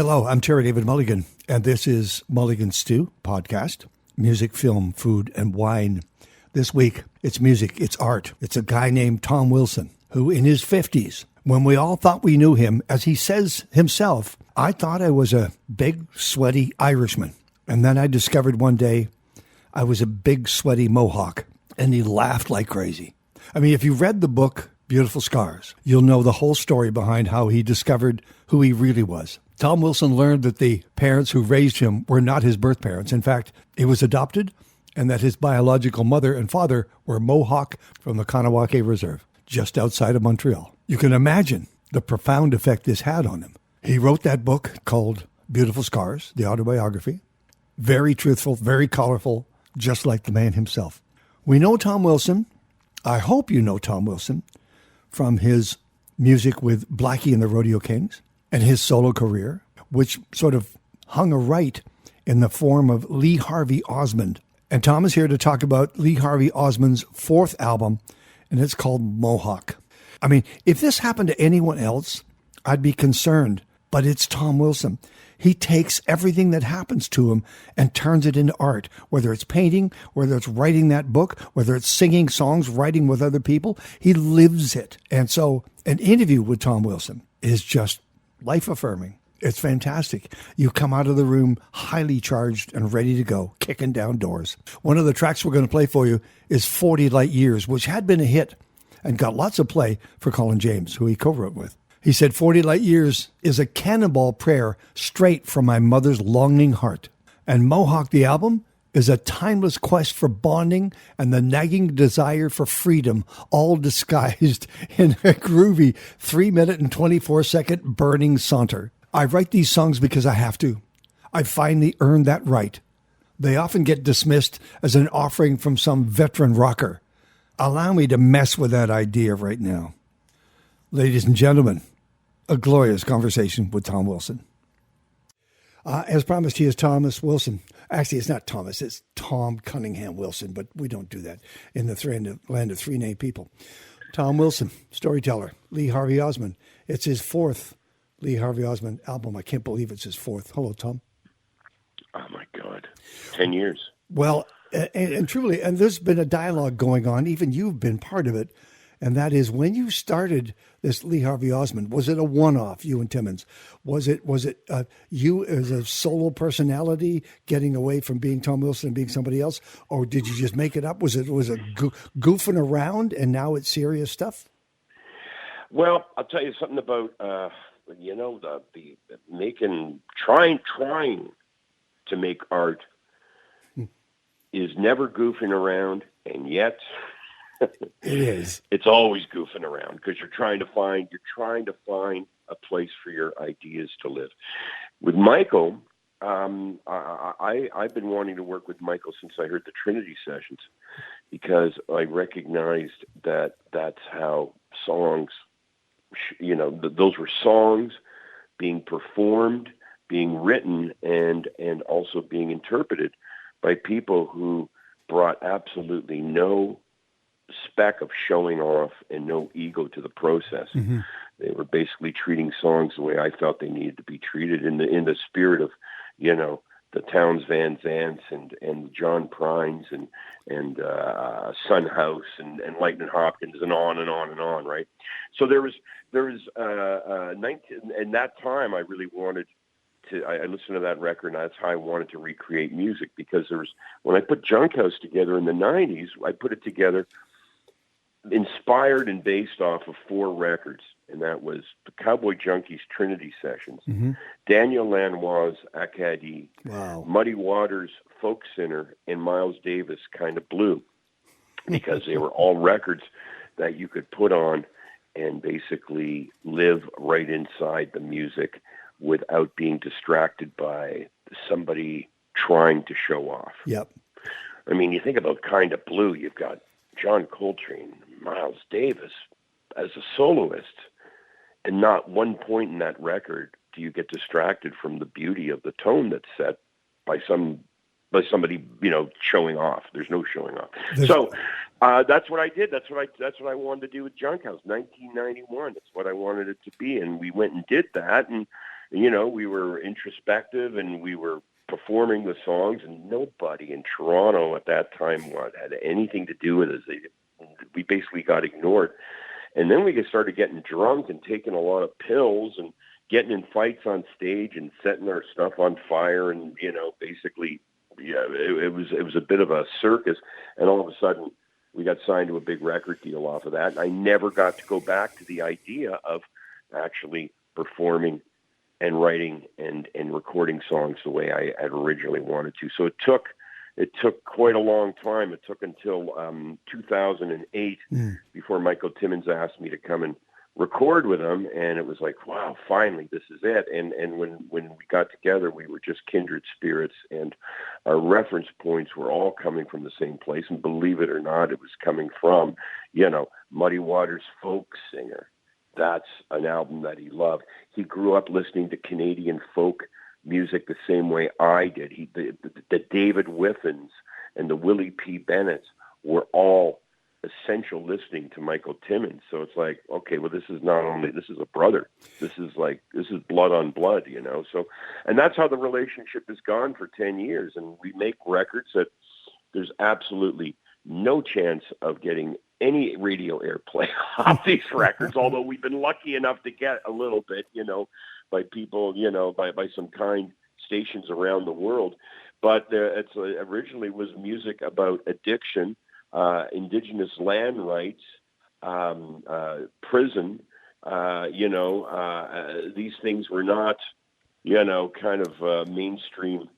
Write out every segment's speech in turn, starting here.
Hello, I'm Terry David Mulligan, and this is Mulligan Stew podcast, music, film, food, and wine. This week, it's music, it's art. It's a guy named Tom Wilson, who in his 50s, when we all thought we knew him, as he says himself, I thought I was a big, sweaty Irishman. And then I discovered one day I was a big, sweaty Mohawk, and he laughed like crazy. I mean, if you read the book, Beautiful Scars, you'll know the whole story behind how he discovered who he really was. Tom Wilson learned that the parents who raised him were not his birth parents. In fact, he was adopted, and that his biological mother and father were Mohawk from the Kanawake Reserve, just outside of Montreal. You can imagine the profound effect this had on him. He wrote that book called Beautiful Scars, the autobiography. Very truthful, very colorful, just like the man himself. We know Tom Wilson, I hope you know Tom Wilson, from his music with Blackie and the Rodeo Kings, and his solo career, which sort of hung a right in the form of LeE HARVey OsMOND. And Tom is here to talk about LeE HARVey OsMOND's fourth album, and it's called Mohawk. I mean, if this happened to anyone else, I'd be concerned, but it's Tom Wilson. He takes everything that happens to him and turns it into art, whether it's painting, whether it's writing that book, whether it's singing songs, writing with other people. He lives it. And so an interview with Tom Wilson is just life-affirming. It's fantastic. You come out of the room highly charged and ready to go, kicking down doors. One of the tracks we're going to play for you is 40 Light Years, which had been a hit and got lots of play for Colin James, who he co-wrote with. He said, 40 Light Years is a cannonball prayer straight from my mother's longing heart. And Mohawk, the album, is a timeless quest for bonding and the nagging desire for freedom, all disguised in a groovy 3-minute and 24-second burning saunter. I write these songs because I have to. I finally earned that right. They often get dismissed as an offering from some veteran rocker. Allow me to mess with that idea right now. Ladies and gentlemen, a glorious conversation with Tom Wilson. As promised, he is Thomas Wilson. Actually, it's not Thomas, it's Tom Cunningham Wilson, but we don't do that in the land of three-name people. Tom Wilson, storyteller, LeE HARVey OsMOND. It's his fourth LeE HARVey OsMOND album. I can't believe it's his fourth. Hello, Tom. Oh, my God. 10 years. Well, and truly, and there's been a dialogue going on, even you've been part of it, and that is when you started this LeE HARVey OsMOND, was it a one-off, you and Timmons? Was it you as a solo personality getting away from being Tom Wilson and being somebody else? Or did you just make it up? Was it goofing around and now it's serious stuff? Well, I'll tell you something about, trying to make art is never goofing around, and yet it is. It's always goofing around because you're trying to find a place for your ideas to live. With Michael, I've been wanting to work with Michael since I heard the Trinity sessions, because I recognized that that's how songs, those were songs being performed, being written, and also being interpreted by people who brought absolutely no speck of showing off and no ego to the process. Mm-hmm. They were basically treating songs the way I felt they needed to be treated, in the spirit of, the Townes Van Zants and John Prines and Son House and Lightning Hopkins and on and on and on, right? So there was 19, and that time I really wanted to, I listened to that record, and that's how I wanted to recreate music, because when I put Junk House together in the 90s, I put it together inspired and based off of 4 records, and that was the Cowboy Junkies Trinity Sessions, mm-hmm. Daniel Lanois' Acadie, wow. Muddy Waters' Folk Sinner, and Miles Davis' Kind of Blue, because they were all records that you could put on and basically live right inside the music without being distracted by somebody trying to show off. Yep. I mean, you think about Kind of Blue, you've got John Coltrane, Miles Davis as a soloist, and not one point in that record do you get distracted from the beauty of the tone that's set by somebody, showing off. There's no showing off. So that's what I did. That's what I wanted to do with Junk House, 1991. That's what I wanted it to be, and we went and did that, and we were introspective and we were performing the songs, and nobody in Toronto at that time had anything to do with us. We basically got ignored. And then we started getting drunk and taking a lot of pills and getting in fights on stage and setting our stuff on fire. And, basically, it was a bit of a circus. And all of a sudden, we got signed to a big record deal off of that. And I never got to go back to the idea of actually performing and writing and recording songs the way I had originally wanted to. So it took quite a long time. It took until 2008 before Michael Timmins asked me to come and record with him, and it was like, wow, finally, this is it. And when we got together, we were just kindred spirits, and our reference points were all coming from the same place. And believe it or not, it was coming from, Muddy Waters' Folk Singer. That's an album that he loved. He grew up listening to Canadian folk music the same way I did. The David Whiffins and the Willie P. Bennetts were all essential listening to Michael Timmins. So it's like, okay, well, this is a brother. This is blood on blood, So, and that's how the relationship has gone for 10 years. And we make records that there's absolutely no chance of getting any radio airplay off these records, although we've been lucky enough to get a little bit, by people, by some kind stations around the world. But it's originally was music about addiction, Indigenous land rights, prison. These things were not, kind of mainstream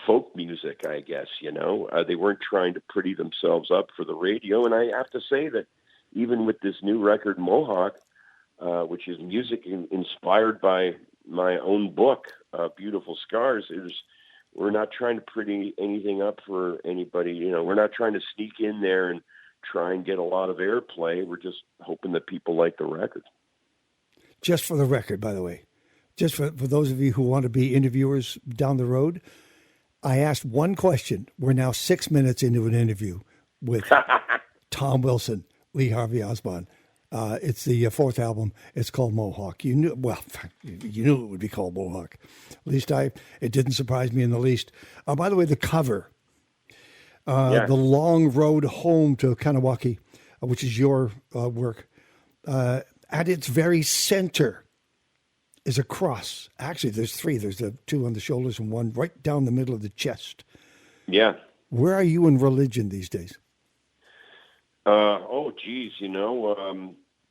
folk music, I guess. They weren't trying to pretty themselves up for the radio. And I have to say that even with this new record, Mohawk, which is music inspired by my own book, Beautiful Scars, we're not trying to pretty anything up for anybody. We're not trying to sneak in there and try and get a lot of airplay. We're just hoping that people like the record. Just for the record, by the way, just for those of you who want to be interviewers down the road, I asked one question. We're now 6 minutes into an interview with Tom Wilson, LeE HARVey OsMOND. It's the fourth album. It's called Mohawk. You knew it would be called Mohawk. At least it didn't surprise me in the least. By the way, the cover, the long road home to Kanawaki, which is your work, at its very center is a cross. Actually, there's three. There's the two on the shoulders and one right down the middle of the chest. Yeah. Where are you in religion these days?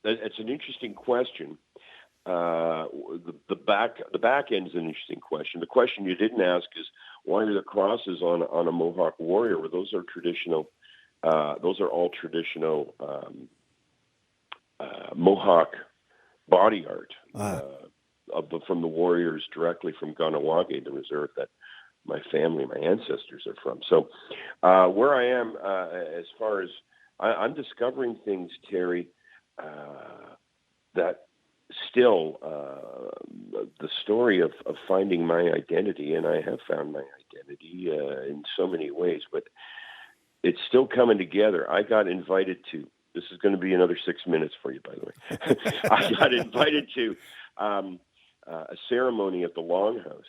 It's an interesting question. The back end is an interesting question. The question you didn't ask is why are the crosses on a Mohawk warrior? Well, those are traditional. Those are all traditional Mohawk body art from the warriors directly from Ganawage, the reserve that my family, my ancestors are from. So where I am as far as I'm discovering things, Terry, that still the story of finding my identity, and I have found my identity in so many ways, but it's still coming together. I got invited to, this is going to be another 6 minutes for you, by the way. I got invited to a ceremony at the Longhouse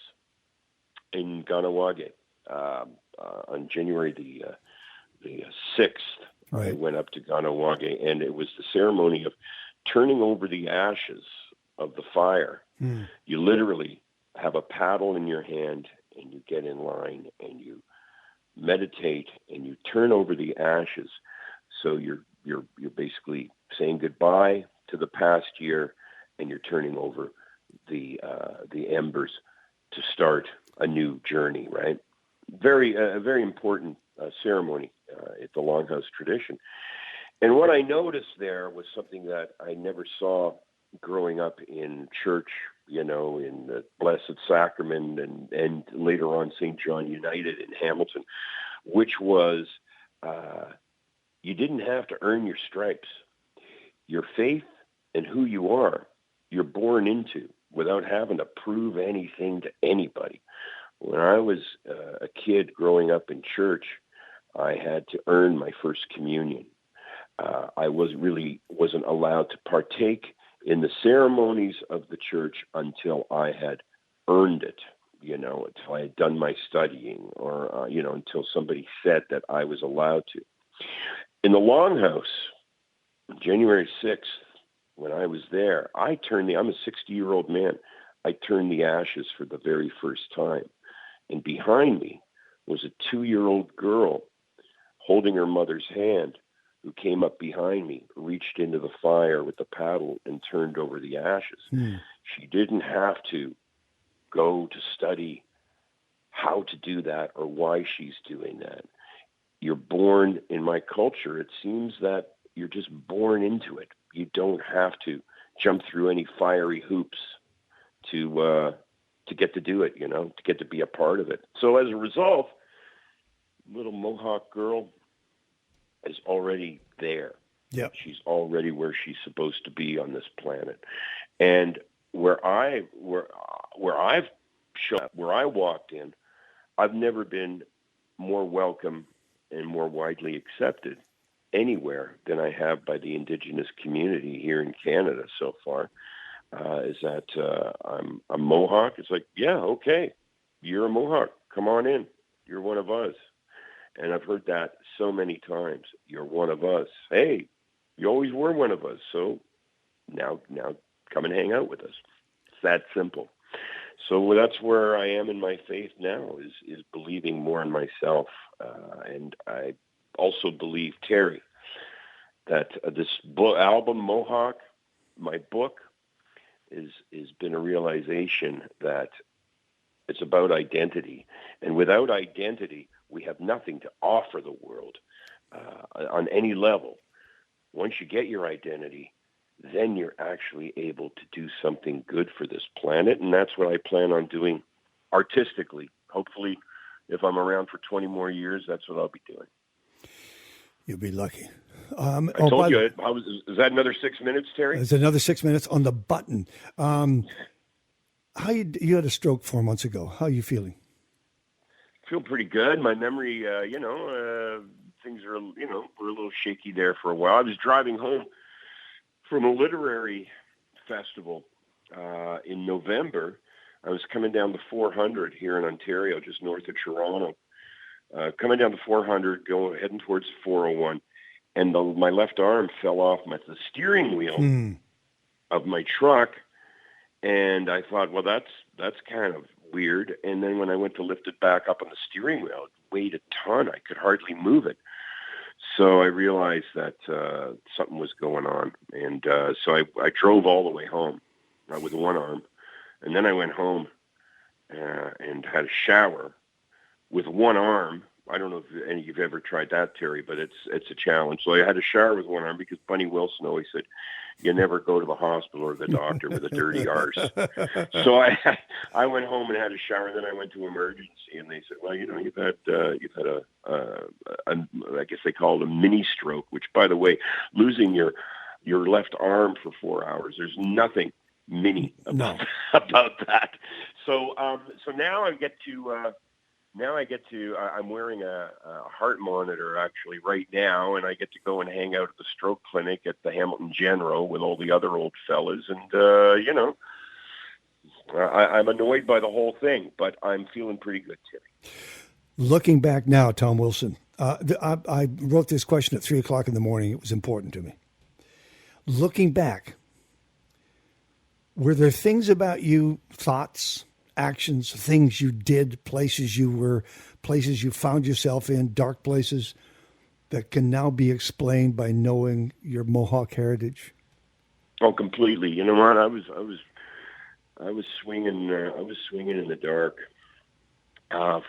in Ganawage on January the 6th. Right. I went up to Ganawage, and it was the ceremony of turning over the ashes of the fire. You literally have a paddle in your hand, and you get in line, and you meditate, and you turn over the ashes. So you're basically saying goodbye to the past year, and you're turning over the embers to start a new journey. Right? A very important ceremony at the Longhouse tradition. And what I noticed there was something that I never saw growing up in church, in the Blessed Sacrament and later on St. John United in Hamilton, which was you didn't have to earn your stripes. Your faith and who you are, you're born into without having to prove anything to anybody. When I was a kid growing up in church, I had to earn my first communion. I wasn't allowed to partake in the ceremonies of the church until I had earned it, until I had done my studying or, until somebody said that I was allowed to. In the Longhouse, January 6th, when I was there, I'm a 60-year-old man. I turned the ashes for the very first time. And behind me was a 2-year-old girl holding her mother's hand, who came up behind me, reached into the fire with the paddle and turned over the ashes. She didn't have to go to study how to do that or why she's doing that. You're born, in my culture, it seems that you're just born into it. You don't have to jump through any fiery hoops to get to do it, to get to be a part of it. So as a result, little Mohawk girl is already there. Yeah, she's already where she's supposed to be on this planet. And where I walked in, I've never been more welcome and more widely accepted anywhere than I have by the Indigenous community here in Canada so far. Is that I'm a Mohawk? It's like, yeah, okay, you're a Mohawk. Come on in. You're one of us. And I've heard that so many times. You're one of us. Hey, you always were one of us. So now come and hang out with us. It's that simple. So that's where I am in my faith now, is believing more in myself. And I also believe, Terry, that this album, Mohawk, my book, is been a realization that it's about identity. And without identity, we have nothing to offer the world on any level. Once you get your identity, then you're actually able to do something good for this planet. And that's what I plan on doing artistically. Hopefully, if I'm around for 20 more years, that's what I'll be doing. You'll be lucky. I told you. Is that another 6 minutes, Terry? There's another 6 minutes on the button. You had a stroke 4 months ago. How are you feeling? I feel pretty good. My memory, things are, were a little shaky there for a while. I was driving home from a literary festival in November. I was coming down the 400 here in Ontario, just north of Toronto. Coming down the 400, heading towards 401, and my left arm fell off the steering wheel of my truck, and I thought, well, that's kind of weird. And then when I went to lift it back up on the steering wheel, it weighed a ton. I could hardly move it. So I realized that something was going on, and so I drove all the way home with one arm, and then I went home and had a shower with one arm. I don't know if any of you've ever tried that, Terry, but it's a challenge. So I had a shower with one arm because Bunny Wilson always said, you never go to the hospital or the doctor with a dirty arse. So I went home and had a shower, and then I went to emergency, and they said, well, you've had a I guess they call it a mini stroke, which, by the way, losing your left arm for 4 hours, there's nothing mini about that. So now I'm wearing a heart monitor actually right now, and I get to go and hang out at the stroke clinic at the Hamilton General with all the other old fellas. And, I'm annoyed by the whole thing, but I'm feeling pretty good, Timmy. Looking back now, Tom Wilson, I wrote this question at 3:00 in the morning. It was important to me. Looking back, were there things about you, thoughts, actions, things you did, places you were, places you found yourself in, dark places, that can now be explained by knowing your Mohawk heritage? Oh, completely. You know what? I was swinging in the dark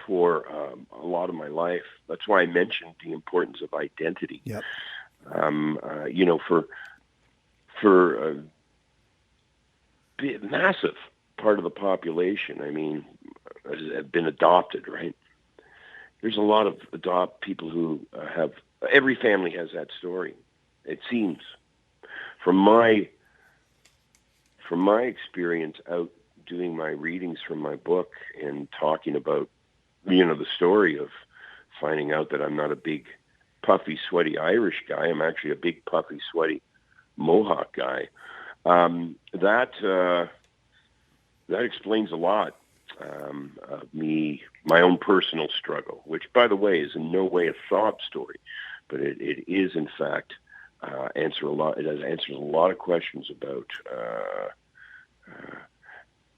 for a lot of my life. That's why I mentioned the importance of identity. Yep. For a massive part of the population, have been adopted, right? There's a lot of people who have, every family has that story, it seems. From my experience out doing my readings from my book and talking about, the story of finding out that I'm not a big, puffy, sweaty Irish guy. I'm actually a big, puffy, sweaty Mohawk guy. That explains a lot. of me, my own personal struggle, which, by the way, is in no way a sob story, but it is, in fact, answers a lot of questions about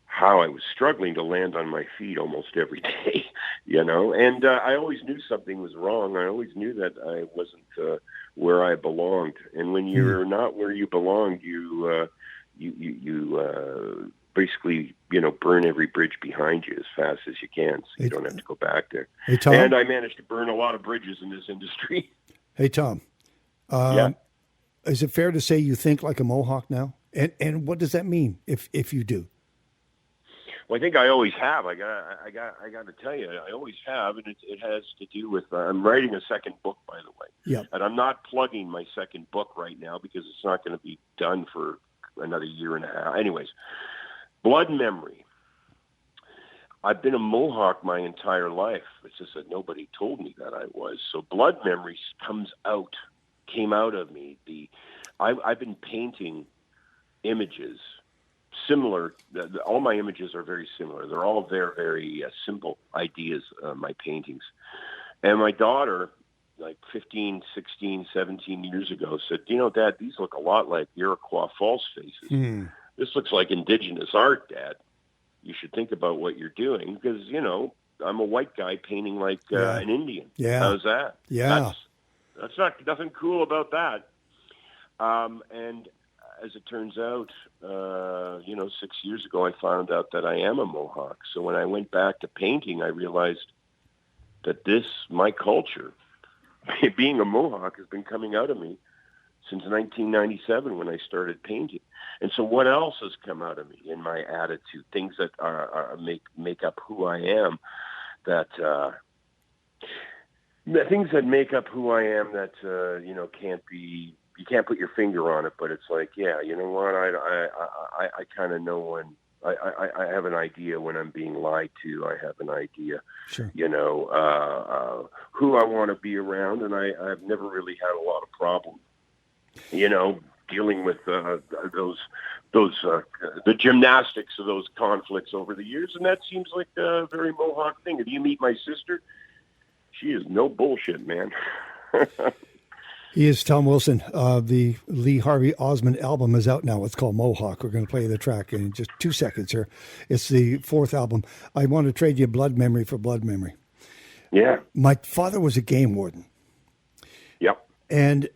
how I was struggling to land on my feet almost every day, And I always knew something was wrong. I always knew that I wasn't where I belonged. And when you're not where you belong, you basically, burn every bridge behind you as fast as you can, so you don't have to go back there. Hey, Tom? And I managed to burn a lot of bridges in this industry. Hey, Tom. Yeah. Is it fair to say you think like a Mohawk now? And what does that mean if you do? Well, I think I always have. I got to tell you, I always have, and it has to do with. I'm writing a second book, by the way. Yeah. And I'm not plugging my second book right now because it's not going to be done for another year and a half. Anyways, Blood Memory. I've been a Mohawk my entire life. It's just that nobody told me that I was. So Blood Memory came out of me. I've been painting images similar. All my images are very similar. They're all very, very simple ideas, my paintings. And my daughter, like 15, 16, 17 years ago, said, Dad, these look a lot like Iroquois Falls faces. This looks like indigenous art, Dad. You should think about what you're doing because, I'm a white guy painting like an Indian. Yeah. How's that? Yeah. That's nothing cool about that. And as it turns out, 6 years ago, I found out that I am a Mohawk. So when I went back to painting, I realized that my culture, being a Mohawk, has been coming out of me since 1997 when I started painting. And so what else has come out of me in my attitude, things that make up who I am, the things that make up who I am that, you can't put your finger on it, but it's like, yeah, you know what? I kind of know when I have an idea when I'm being lied to. I have an idea, Sure. Who I want to be around. And I've never really had a lot of problem, dealing with the gymnastics of those conflicts over the years. And that seems like a very Mohawk thing. If you meet my sister, she is no bullshit, man. He is Tom Wilson. The LeE HARVeY OsMOND album is out now. It's called Mohawk. We're going to play the track in just 2 seconds here. It's the 4th album. I want to trade you Blood Memory for Blood Memory. Yeah. My father was a game warden. Yep. And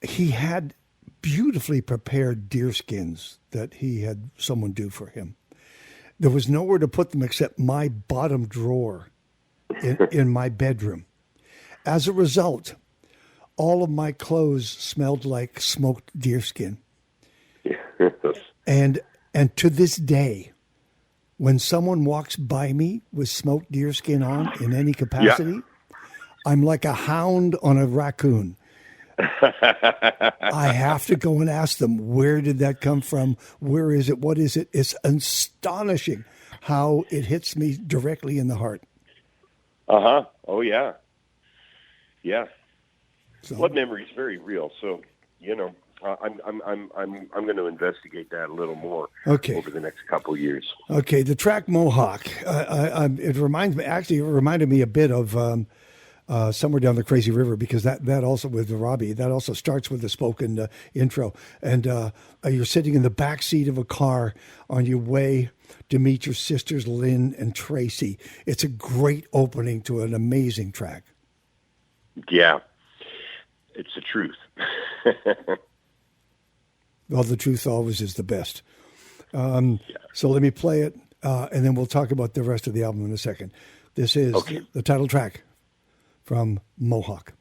he had beautifully prepared deer skins that he had someone do for him. There was nowhere to put them except my bottom drawer in my bedroom. As a result, all of my clothes smelled like smoked deerskin. Yes. And to this day, when someone walks by me with smoked deerskin on in any capacity, I'm like a hound on a raccoon. I have to go and ask them, where did that come from? Where is it? What is it? It's astonishing how it hits me directly in the heart. Uh-huh. Oh, yeah. Yeah. So, Blood memory is very real. So, I'm going to investigate that a little more over the next couple of years. Okay, the track Mohawk. It reminded me a bit of Somewhere Down the Crazy River, because that also with the Robbie, that also starts with a spoken intro, and you're sitting in the back seat of a car on your way to meet your sisters Lynn and Tracy. It's a great opening to an amazing track. Yeah. It's the truth. Well, the truth always is the best. So let me play it, and then we'll talk about the rest of the album in a second. This is the title track from Mohawk.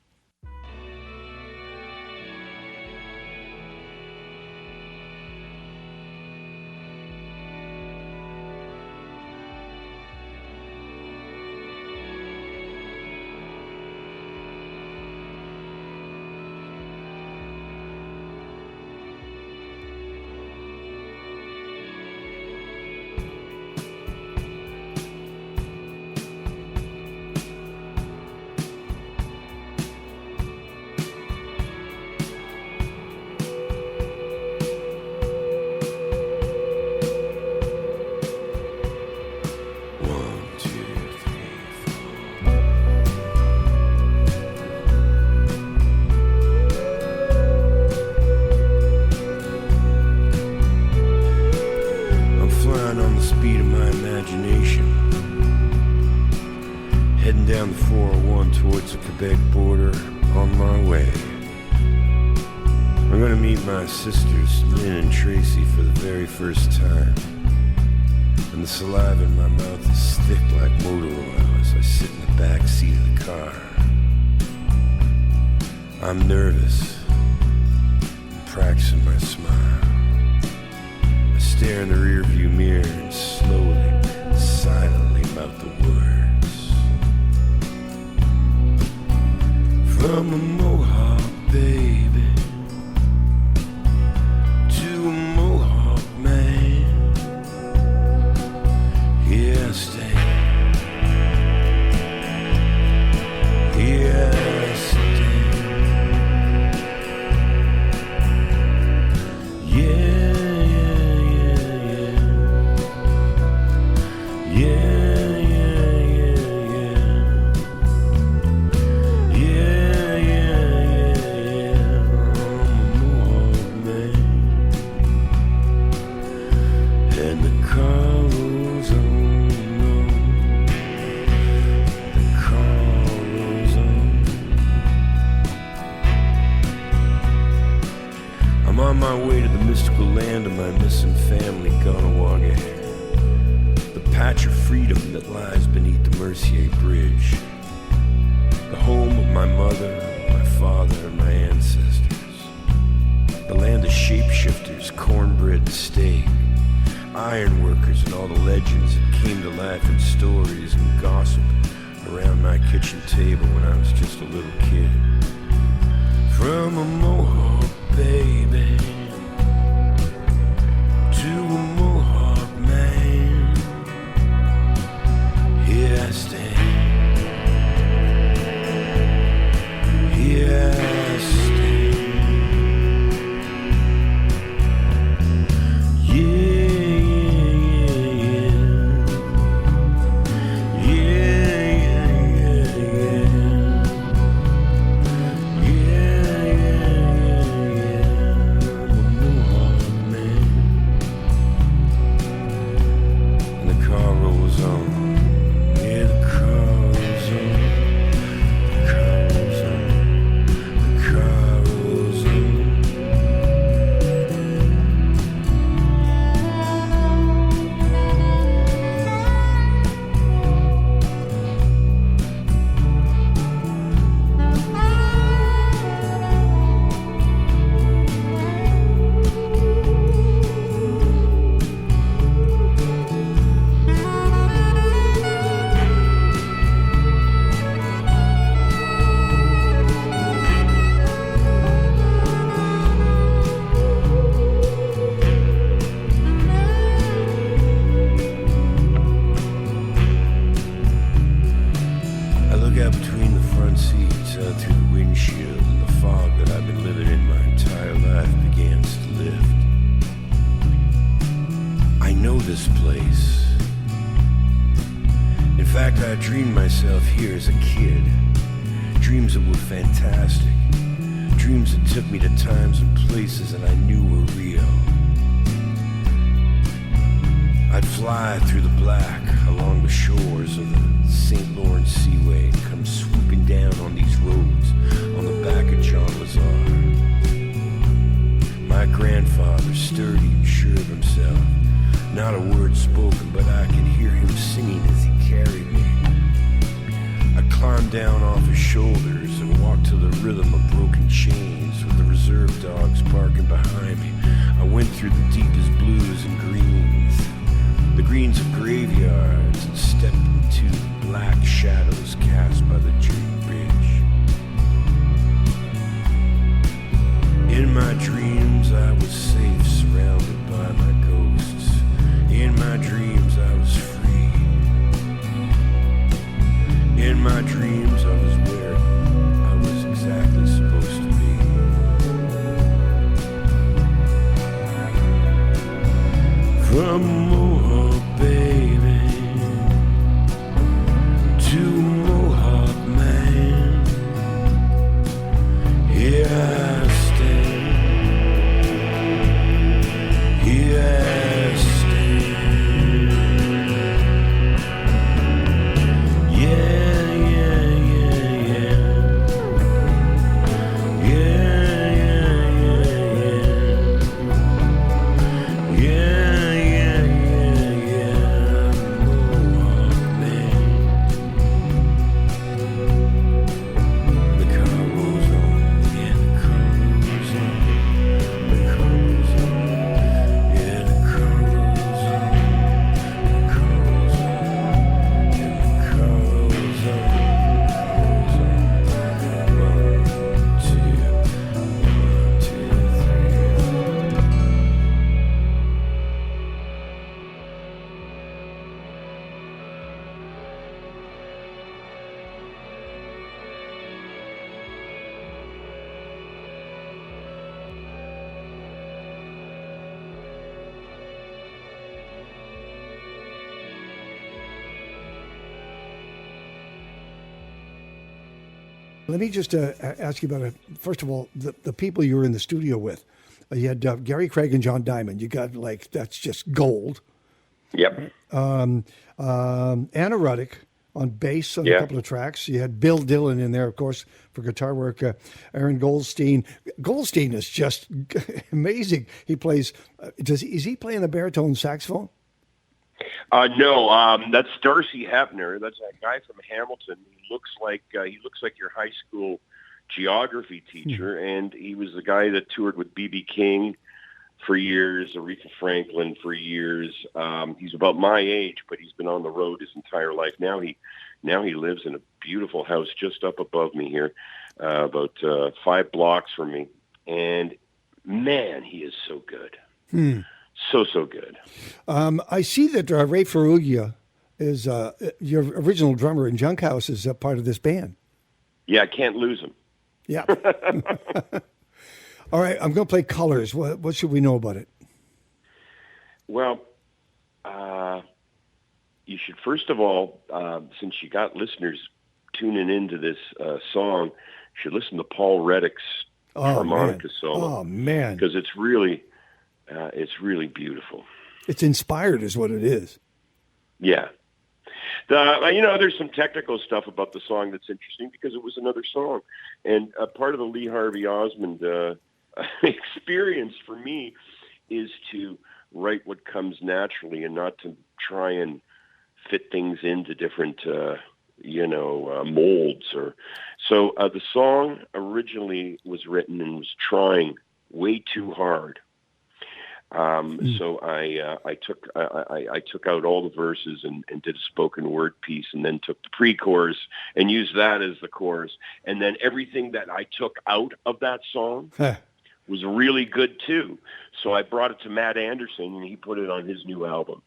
down the 401 towards the Quebec border on my way. I'm gonna meet my sisters, Lynn and Tracy, for the very first time. And the saliva in my mouth is thick like motor oil as I sit in the back seat of the car. I'm nervous, practicing my smile. I stare in the rearview mirror and slowly, silently mouth the words. From a Mohawk baby to a Mohawk man, here I stand, here I stand. Yeah, yeah, yeah, yeah, yeah. I'm a Mohawk man, and the car rolls on, the car rolls on. I'm on my way to the mystical land of my missing family, Ganawageh, the patch of freedom that lies beneath the Mercier Bridge, the home of my mother, my father, and my ancestors, the land of shapeshifters, cornbread and steak, ironworkers, and all the legends that came to life in stories and gossip around my kitchen table when I was just a little kid. From a Mohawk baby to a Mohawk man, here I stand, here I stand. Yeah, yeah, yeah, yeah, yeah. I'm a Mohawk man, and the car rolls on. Yeah, the car rolls on. The car rolls on. The car rolls on. I look out between the front seats, out through the windshield, and the fog that I've been living in my entire life begins to lift. I know this place. In fact, I dreamed myself here as a kid. Dreams that were fantastic. Dreams that took me to times and places that I knew were real. I'd fly through the black along the shores of the St. Lawrence Seaway and come swooping down on these roads on the back of John Lazar. My grandfather, sturdy and sure of himself, not a word spoken, but I could hear him singing as he carried me. I climbed down off his shoulders and walked to the rhythm of broken chains with the reserve dogs barking behind me. I went through the deepest blues and greens, the greens of graveyards, and stepped into the black shadows cast by the June Bridge. In my dreams I was safe, surrounded by my ghosts. In my dreams I was free. In my dreams I was where I was exactly supposed to be. From Mohawk baby to Mohawk man, here I stand, here I stand. Yeah, yeah, Let me just ask you about, first of all, the people you were in the studio with. You had Gary Craig and John Diamond. You got, like, that's just gold. Yep. Anna Ruddick on bass on a Yeah. couple of tracks. You had Bill Dillon in there, of course, for guitar work. Aaron Goldstein. Goldstein is just amazing. He plays, is he playing the baritone saxophone? No, that's Darcy Hebner. That's that guy from Hamilton. He looks like your high school geography teacher, and he was the guy that toured with B.B. King for years, Aretha Franklin for years. He's about my age, but he's been on the road his entire life. Now he lives in a beautiful house just up above me here, about 5 blocks from me. And man, he is so good. So good. I see that Ray Ferrugia is your original drummer in Junk House is a part of this band. Yeah, I can't lose him. Yeah. All right, I'm going to play Colors. What should we know about it? Well, you should first of all, since you got listeners tuning into this song, you should listen to Paul Reddick's harmonica solo. Oh man, because it's really beautiful. It's inspired, is what it is. Yeah. There's some technical stuff about the song that's interesting because it was another song, and part of the LeE HARVey OsMOnd experience for me is to write what comes naturally and not to try and fit things into different molds. So the song originally was written and was trying way too hard. So I took out all the verses and did a spoken word piece, and then took the pre-chorus and used that as the chorus. And then everything that I took out of that song was really good too. So I brought it to Matt Anderson, and he put it on his new album.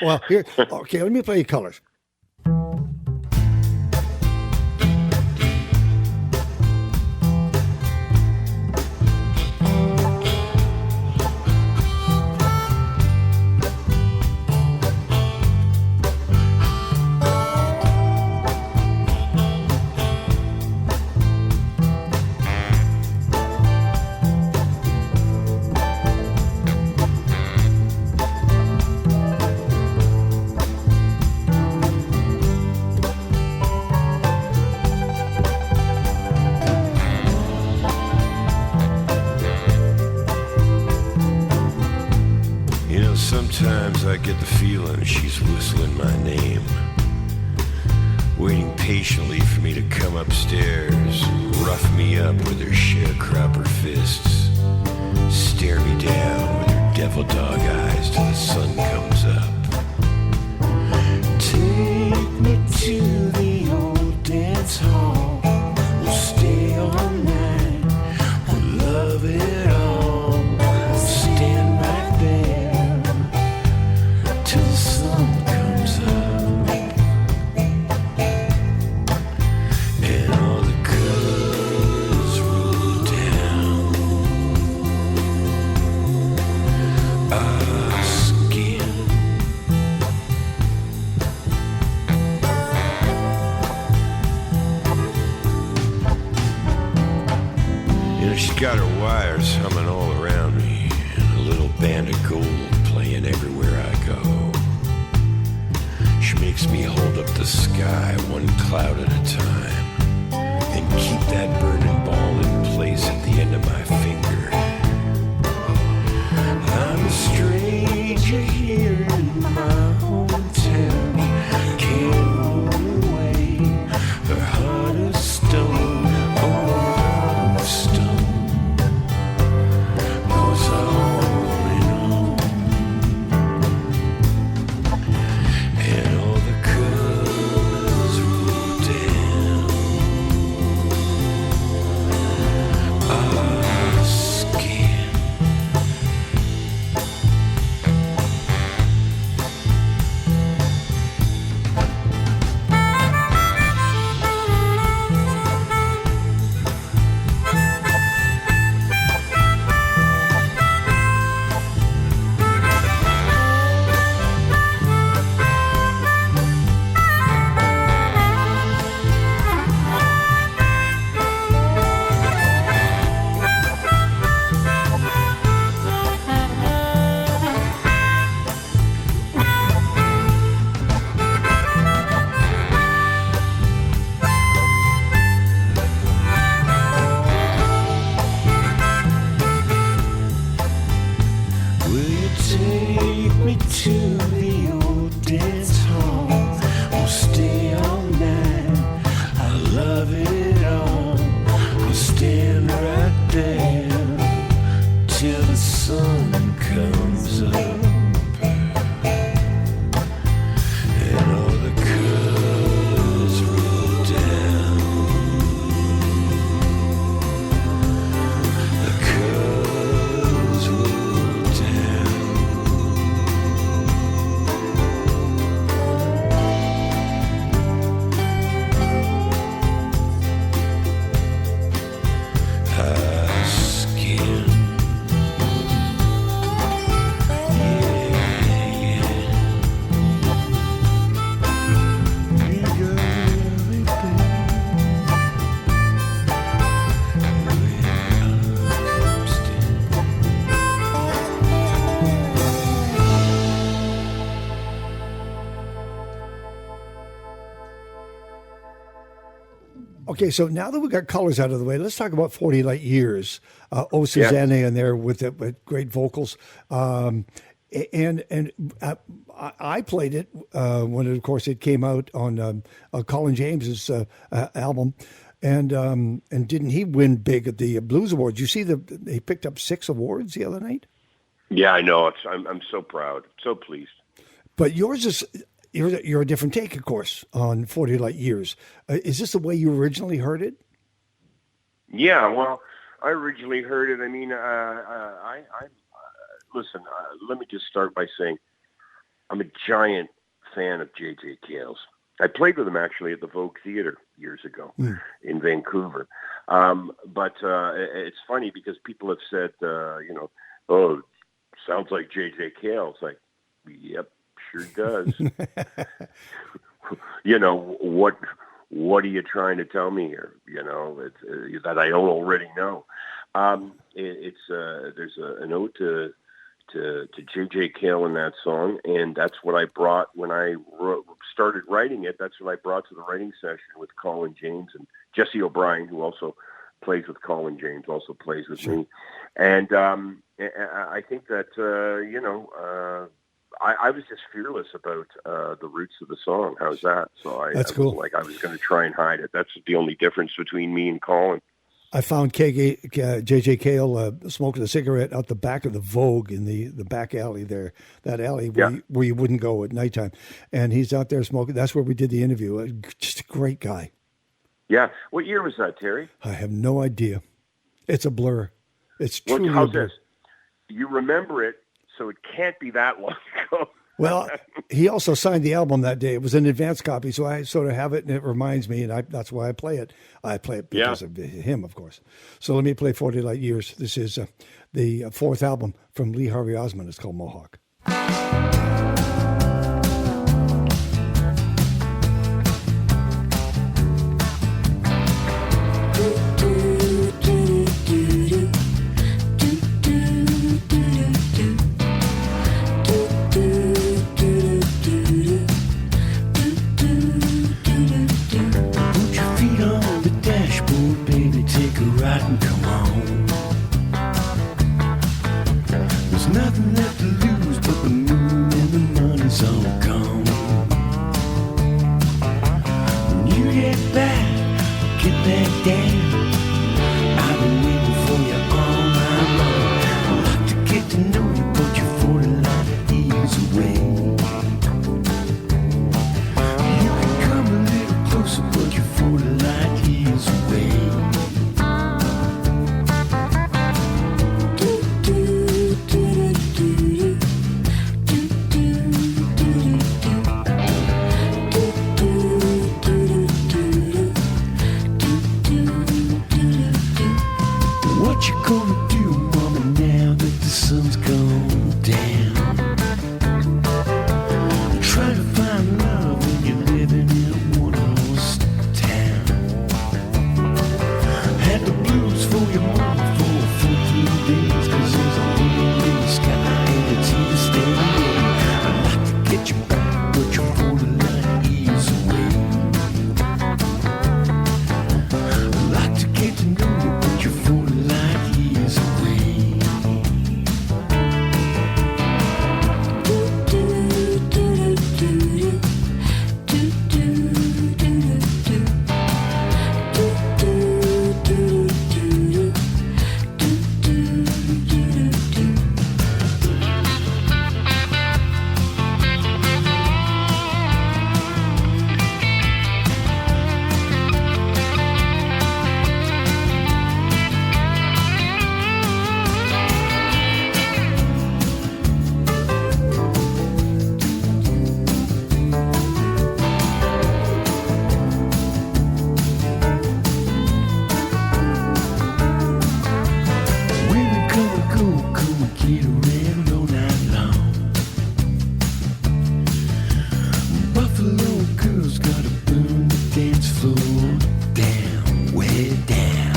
Well, let me play you Colors. Sometimes I get the feeling she's whistling my name, waiting patiently for me to come upstairs, rough me up with her sharecropper fists, stare me down with her devil dog eyes till the sun comes up. Take me to the old dance hall, we'll stay all night, we'll love it all, we'll stand right there till the sun comes up, and all the colors roll down our skin. She's got her wires humming all around me, and a little band of gold playing everywhere I go. She makes me hold up the sky one cloud at a time and keep that burning ball in place at the end of my finger. I'm a stranger here in my hometown, can't roll away her heart of stone, heart of stone goes on and on. And all the colors roll down Okay, so now that we got colors out of the way, let's talk about 40 Light Years. Susanne in there with great vocals. I played it when, of course, it came out on Colin James's album. And didn't he win big at the Blues Awards? You see, he picked up 6 awards the other night? Yeah, I know. I'm so proud, so pleased. But yours is... You're a different take, of course, on 40 Light Years. Is this the way you originally heard it? Yeah, well, I originally heard it. I mean, listen, let me just start by saying I'm a giant fan of J.J. Cale's. I played with him, actually, at the Vogue Theatre years ago in Vancouver. But it's funny because people have said, oh, sounds like J.J. Cale. It's like, yep. Sure does. What are you trying to tell me here? It's that I don't already know. There's an ode to J.J. Cale in that song, and that's what I brought when I started writing it. That's what I brought to the writing session with Colin James and Jesse O'Brien, who also plays with Colin James, also plays with me. And I think that I was just fearless about the roots of the song. How's that? So That's cool. Like I was going to try and hide it. That's the only difference between me and Colin. I found J.J. Cale smoking a cigarette out the back of the Vogue in the back alley there, that alley where you wouldn't go at nighttime. And he's out there smoking. That's where we did the interview. Just a great guy. Yeah. What year was that, Terry? I have no idea. It's a blur. It's truly how's a blur. This? You remember it, so it can't be that long ago. Well, he also signed the album that day. It was an advance copy, so I sort of have it, and it reminds me, and that's why I play it. I play it because of him, of course. So let me play 40 Light Years. This is the 4th album from LeE HARVeY OsMOND. It's called Mohawk. Nothing left to lose but the moon and the money's all gone. When you get back, get back down. I've been waiting for you all night long. I'd like to get to know you, but you're 40 light years away. You can come a little closer, but you're 40 light years away. What you gonna do, mama, now that the sun's gone down? Try to find love when you're living in a one-horse town. Had the blues for your mama for 14 days, 'cause there's a hole in the sky and it's here to stay. I'd like to get you back, but you're 40 light years away. I'd like to get to know you, but you're 40 light years away. Women come and go, come and get around all night long. Buffalo girls gotta burn the dance floor down, way down.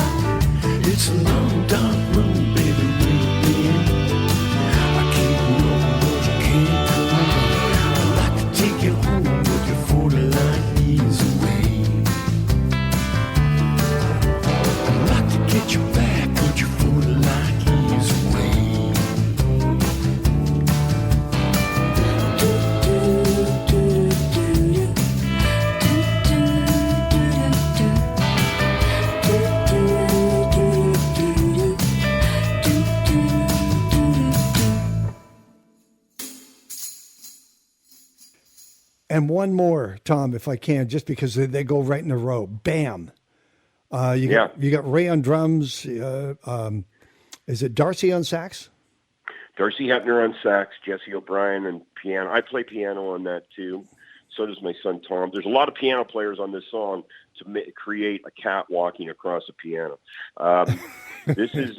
It's a long dark road, baby, where you been? I can't run, but you can't come. I'd like to take you home, but you're 40 light years away. And one more, Tom, if I can, just because they go right in a row. Bam. You got Ray on drums. Is it Darcy on sax? Darcy Hepner on sax, Jesse O'Brien on piano. I play piano on that too. So does my son Tom. There's a lot of piano players on this song to create a cat walking across a piano. This is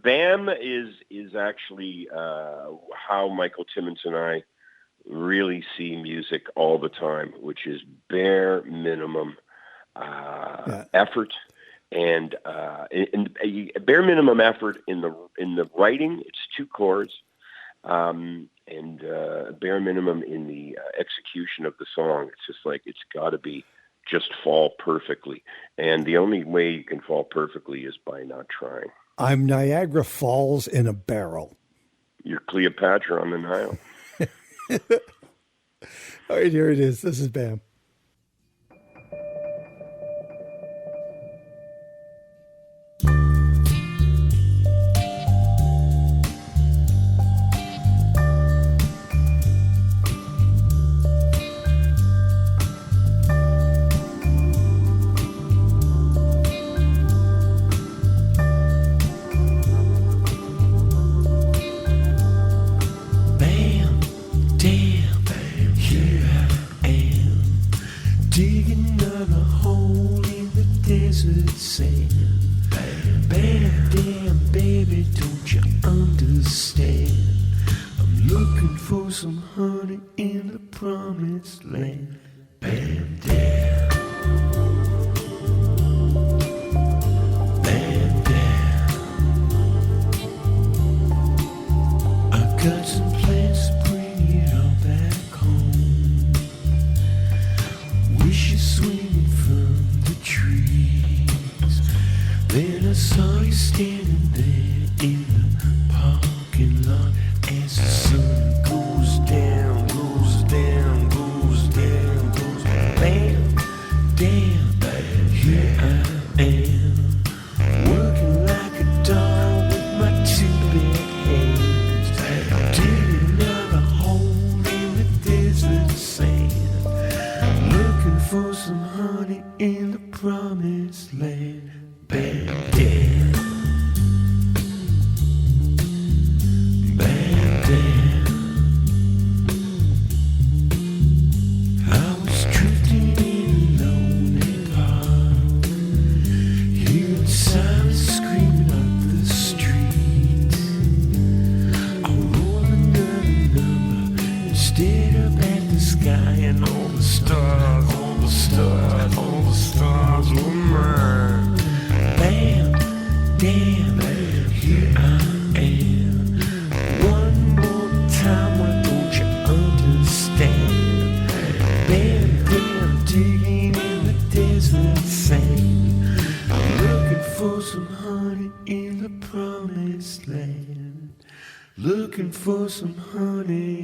BAM is actually how Michael Timmons and I really see music all the time, which is bare minimum effort and a bare minimum effort in the writing. It's 2 chords, and bare minimum in the execution of the song. It's just like it's got to be just fall perfectly, and the only way you can fall perfectly is by not trying. I'm Niagara Falls in a barrel. You're Cleopatra on the Nile. All right, here it is. This is BAM. Looking for some honey.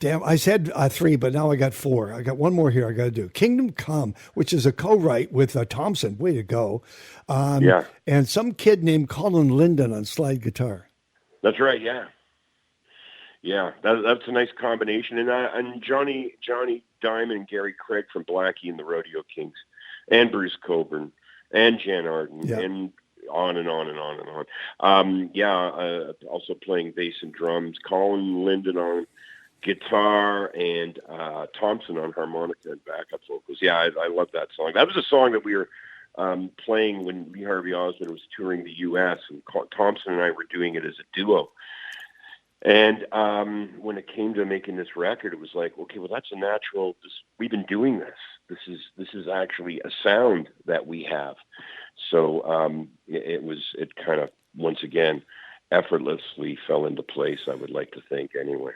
Damn, I said 3, but now I got 4. I got one more here I got to do. Kingdom Come, which is a co-write with Thompson. Way to go. Yeah. And some kid named Colin Linden on slide guitar. That's right, yeah. Yeah, that's a nice combination. And Johnny Diamond and Gary Craig from Blackie and the Rodeo Kings, and Bruce Coburn, and Jan Arden, and on and on and on and on. Also playing bass and drums. Colin Linden on guitar, and Thompson on harmonica and backup vocals. Yeah, I love that song. That was a song that we were playing when Lee Harvey Osmond was touring the U.S., and Thompson and I were doing it as a duo. And when it came to making this record, it was like, okay, well, that's a natural. We've been doing this. This is actually a sound that we have. So it kind of, once again, effortlessly fell into place. I would like to think, anyway.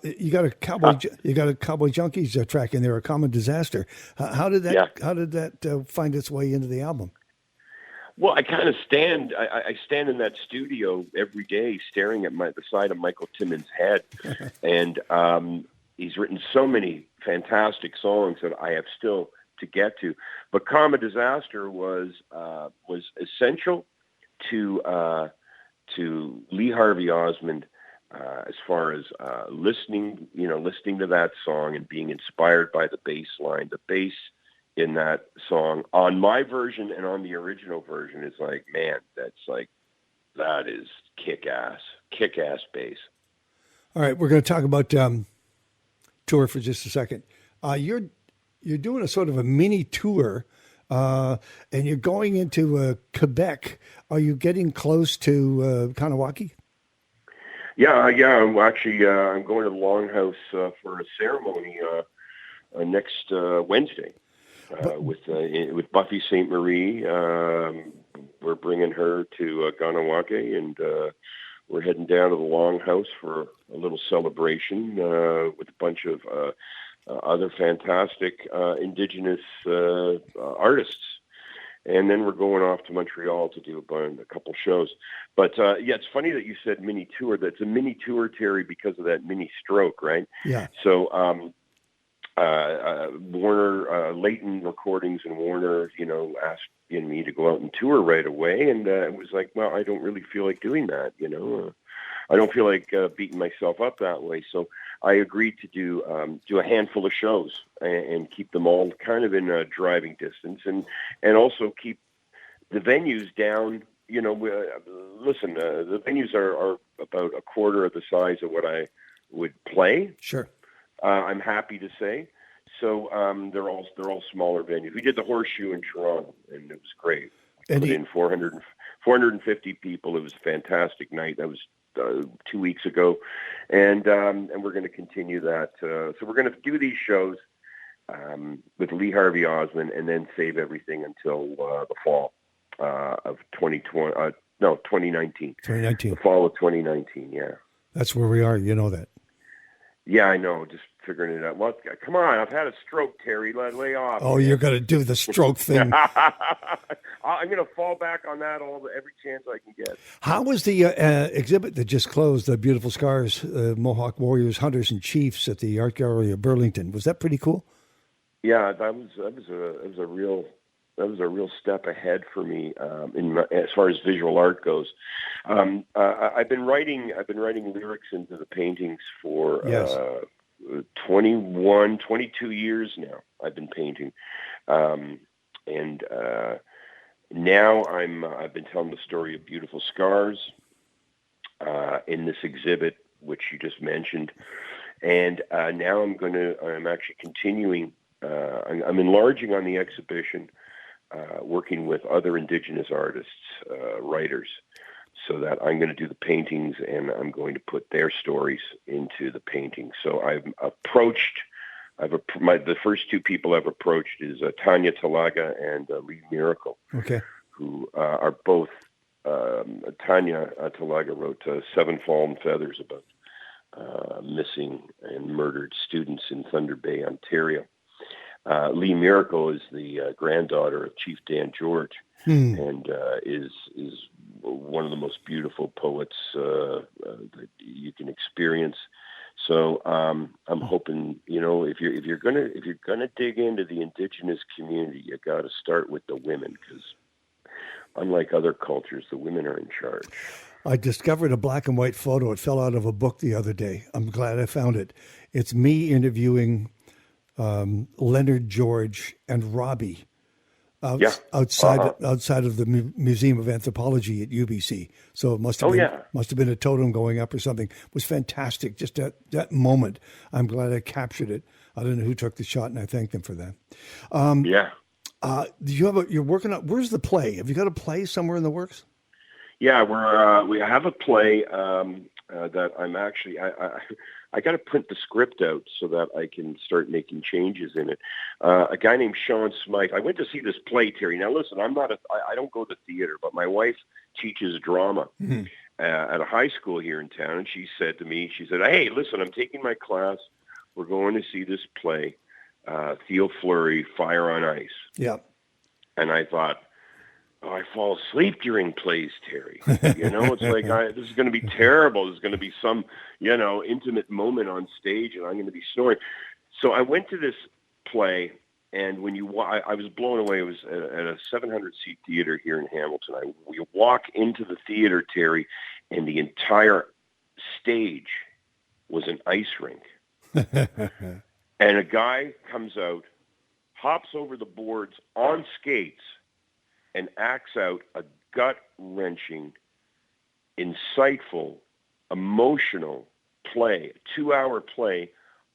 You got a Cowboy Junkies track in there, A Common Disaster. How did that find its way into the album? Well, I kind of stand in that studio every day staring at the side of Michael Timmons' head. And he's written so many fantastic songs that I have still to get to. But Common Disaster was essential to Lee Harvey Osmond, as far as listening to that song and being inspired by the bass line. The bass in that song on my version and on the original version is like, man, that is kick-ass bass. All right, we're going to talk about tour for just a second. You're doing a sort of a mini tour, and you're going into Quebec. Are you getting close to Kanawaki? Yeah. I'm actually I'm going to the Longhouse for a ceremony next Wednesday with Buffy St. Marie. We're bringing her to Ganawake, and we're heading down to the Longhouse for a little celebration with a bunch of other fantastic Indigenous artists. And then we're going off to Montreal to do a couple shows. But, yeah, it's funny that you said mini tour. That's a mini tour, Terry, because of that mini stroke, right? Yeah. So Warner, Leighton Recordings and Warner, asked me to go out and tour right away. And it was like, well, I don't really feel like doing that, I don't feel like beating myself up that way. So I agreed to do a handful of shows and keep them all kind of in driving distance, and also keep the venues down. Listen, the venues are about a quarter of the size of what I would play. Sure. I'm happy to say. So they're all smaller venues. We did the Horseshoe in Toronto, and it was great. We put in 450 people. It was a fantastic night. That was 2 weeks ago, and we're going to continue that. So we're going to do these shows with LeE HARVeY OsMOND, and then save everything until the fall of 2019. 2019. The fall of 2019. Yeah, that's where we are. You know that. Yeah, I know. Just figuring it out. Well, come on, I've had a stroke, Terry. Lay off. Oh, you're going to do the stroke thing. I'm going to fall back on that every chance I can get. How was the exhibit that just closed, the Beautiful Scars, Mohawk Warriors, Hunters, and Chiefs at the Art Gallery of Burlington? Was that pretty cool? Yeah, that was a real step ahead for me as far as visual art goes. I've been writing lyrics into the paintings for 22 years now. I've been painting, and now I've been telling the story of Beautiful Scars in this exhibit, which you just mentioned, and now I'm actually continuing. I'm enlarging on the exhibition, working with other Indigenous artists, writers, so that I'm going to do the paintings and I'm going to put their stories into the paintings. So the first two people I've approached is Tanya Talaga and Lee Miracle, okay, who are both. Tanya Talaga wrote Seven Fallen Feathers about missing and murdered students in Thunder Bay, Ontario. Lee Miracle is the granddaughter of Chief Dan George, and is one of the most beautiful poets that you can experience. So I'm hoping, if you're gonna dig into the Indigenous community, you got to start with the women, because unlike other cultures, the women are in charge. I discovered a black and white photo. It fell out of a book the other day. I'm glad I found it. It's me interviewing Leonard George and Robbie outside of the Museum of Anthropology at UBC. So it must have been a totem going up or something. It was fantastic. Just that moment. I'm glad I captured it. I don't know who took the shot, and I thank them for that. You're working on, where's the play? Have you got a play somewhere in the works? Yeah, we have a play that I'm actually I got to print the script out so that I can start making changes in it. A guy named Sean Smythe. I went to see this play, Terry. Now listen, I don't go to theater, but my wife teaches drama at a high school here in town, and she said, "Hey, listen, I'm taking my class. We're going to see this play, Theo Fleury, Fire on Ice." Yeah. And I thought, I fall asleep during plays, Terry. It's like, this is going to be terrible. There's going to be some, intimate moment on stage, and I'm going to be snoring. So I went to this play, and I was blown away. It was at a 700-seat theater here in Hamilton. We walk into the theater, Terry, and the entire stage was an ice rink. And a guy comes out hops over the boards on skates and acts out a gut-wrenching, insightful, emotional play, 2-hour play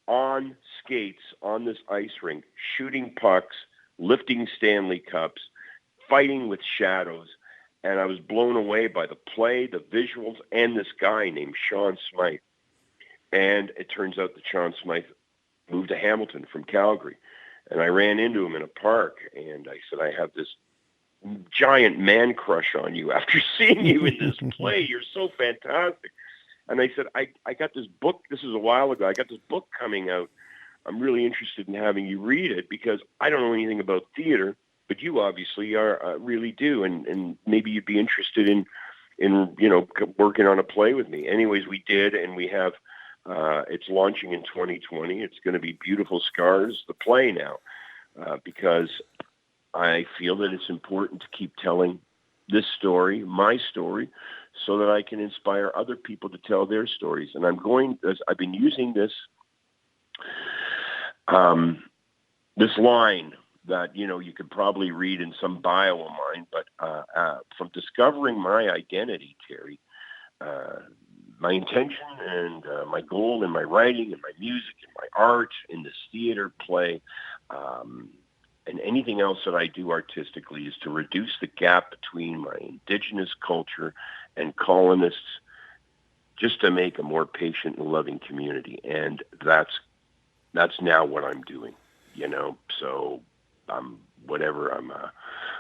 on skates on this ice rink, shooting pucks, lifting Stanley Cups, fighting with shadows. And I was blown away by the play, the visuals, and this guy named Sean Smythe. And it turns out that Sean Smythe moved to Hamilton from Calgary. And I ran into him in a park, and I said, I have this giant man crush on you after seeing you in this play. You're so fantastic. And I said, I got this book. This is a while ago. I got this book coming out. I'm really interested in having you read it because I don't know anything about theater, but you obviously are really do. And maybe you'd be interested in working on a play with me. Anyways, we did, and we have, it's launching in 2020. It's going to be Beautiful Scars, the play now, because I feel that it's important to keep telling this story, my story, so that I can inspire other people to tell their stories. And I've been using this line that, you could probably read in some bio of mine, but from discovering my identity, Terry, my intention and my goal in my writing and my music and my art in this theater play, and anything else that I do artistically is to reduce the gap between my Indigenous culture and colonists, just to make a more patient and loving community. And that's now what I'm doing, So I'm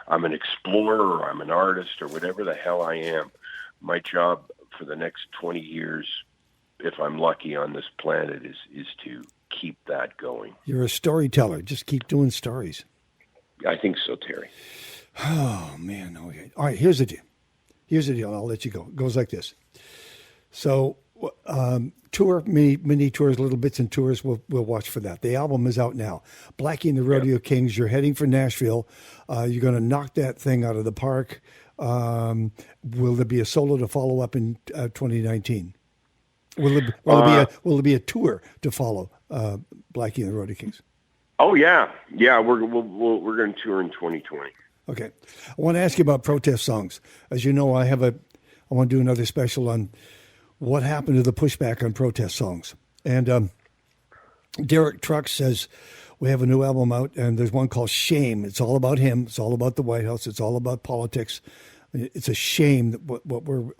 an explorer, or I'm an artist, or whatever the hell I am. My job for the next 20 years, if I'm lucky on this planet, is to keep that going. You're a storyteller. Just keep doing stories. I think so, Terry. Oh, man. Okay. All right, here's the deal. I'll let you go. It goes like this. So tour, mini tours, little bits and tours, we'll watch for that. The album is out now. Blackie and the Rodeo Kings, you're heading for Nashville. You're going to knock that thing out of the park. Will there be a solo to follow up in 2019? Will there be a tour to follow Blackie and the Rodeo Kings? Oh yeah. We're going to tour in 2020. Okay, I want to ask you about protest songs. As you know, I want to do another special on what happened to the pushback on protest songs. And Derek Truck says we have a new album out, and there's one called Shame. It's all about him. It's all about the White House. It's all about politics. It's a shame that what we're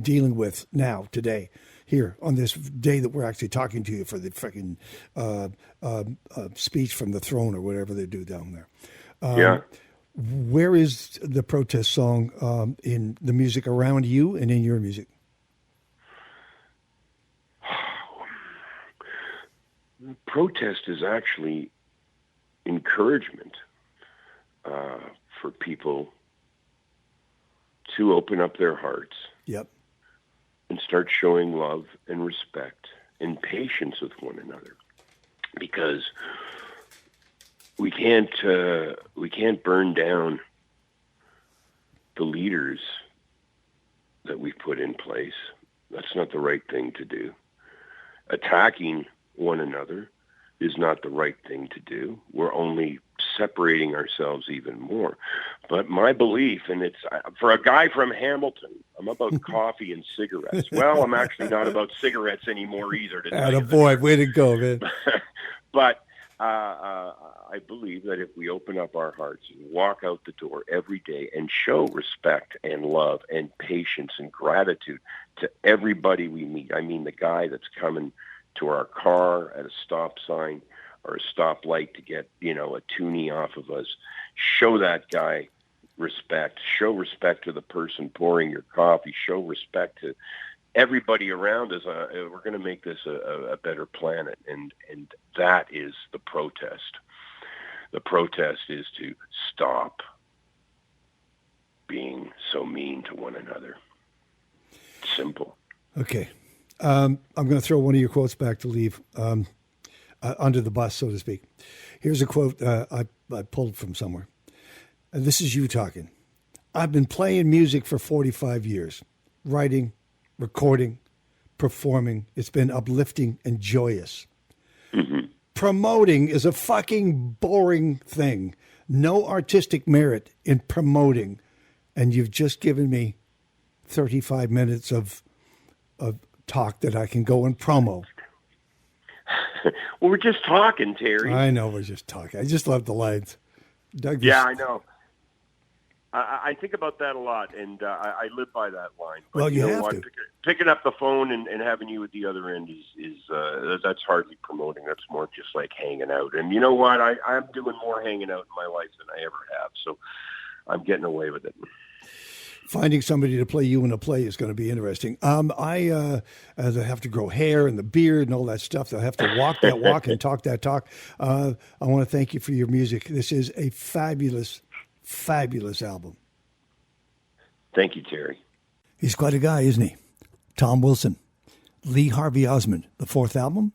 dealing with now, today, here on this day that we're actually talking to you for the freaking speech from the throne or whatever they do down there. Where is the protest song in the music around you and in your music? Protest is actually encouragement for people to open up their hearts. Yep. And start showing love and respect and patience with one another, because we can't burn down the leaders that we've put in place. That's not the right thing to do. Attacking one another is not the right thing to do. We're only separating ourselves even more. But my belief, and it's for a guy from Hamilton, I'm about coffee and cigarettes. Well, I'm actually not about cigarettes anymore either. Attaboy, way to go, man. But I believe that if we open up our hearts and walk out the door every day and show respect and love and patience and gratitude to everybody we meet, I mean the guy that's coming to our car at a stop sign or a stoplight to get, a toonie off of us, show that guy respect. Show respect to the person pouring your coffee. Show respect to everybody around us. We're going to make this a better planet, and that is the protest. The protest is to stop being so mean to one another. Simple. Okay. I'm going to throw one of your quotes back to leave under the bus, so to speak. Here's a quote I pulled from somewhere. And this is you talking. I've been playing music for 45 years, writing, recording, performing. It's been uplifting and joyous. Mm-hmm. promoting is a fucking boring thing. No artistic merit in promoting. And you've just given me 35 minutes of talk that I can go and promo. Well, we're just talking, Terry. I know we're just talking. I just love the lines. Doug, Yeah, I know. I think about that a lot, and I live by that line. But well, you have to. Picking up the phone and having you at the other end is that's hardly promoting. That's more just like hanging out. And you know what? I'm doing more hanging out in my life than I ever have, so I'm getting away with it. Finding somebody to play you in a play is going to be interesting. I have to grow hair and the beard and all that stuff. I have to walk that walk and talk that talk. I want to thank you for your music. This is a fabulous, fabulous album. Thank you, Terry. He's quite a guy, isn't he? Tom Wilson. LeE HARVey Osmond. The fourth album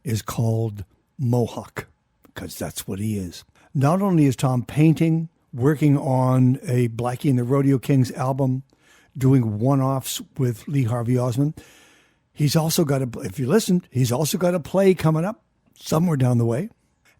is called Mohawk, because that's what he is. Not only is Tom painting, working on a Blackie and the Rodeo Kings album, doing one-offs with LeE HARVey Osmond, he's also got if you listened, he's also got a play coming up somewhere down the way,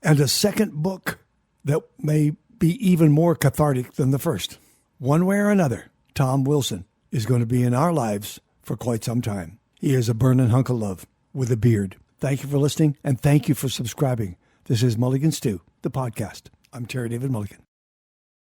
and a second book that may be even more cathartic than the first. One way or another, Tom Wilson is going to be in our lives for quite some time. He is a burning hunk of love with a beard. Thank you for listening, and thank you for subscribing. This is Mulligan Stew, the podcast. I'm Terry David Mulligan.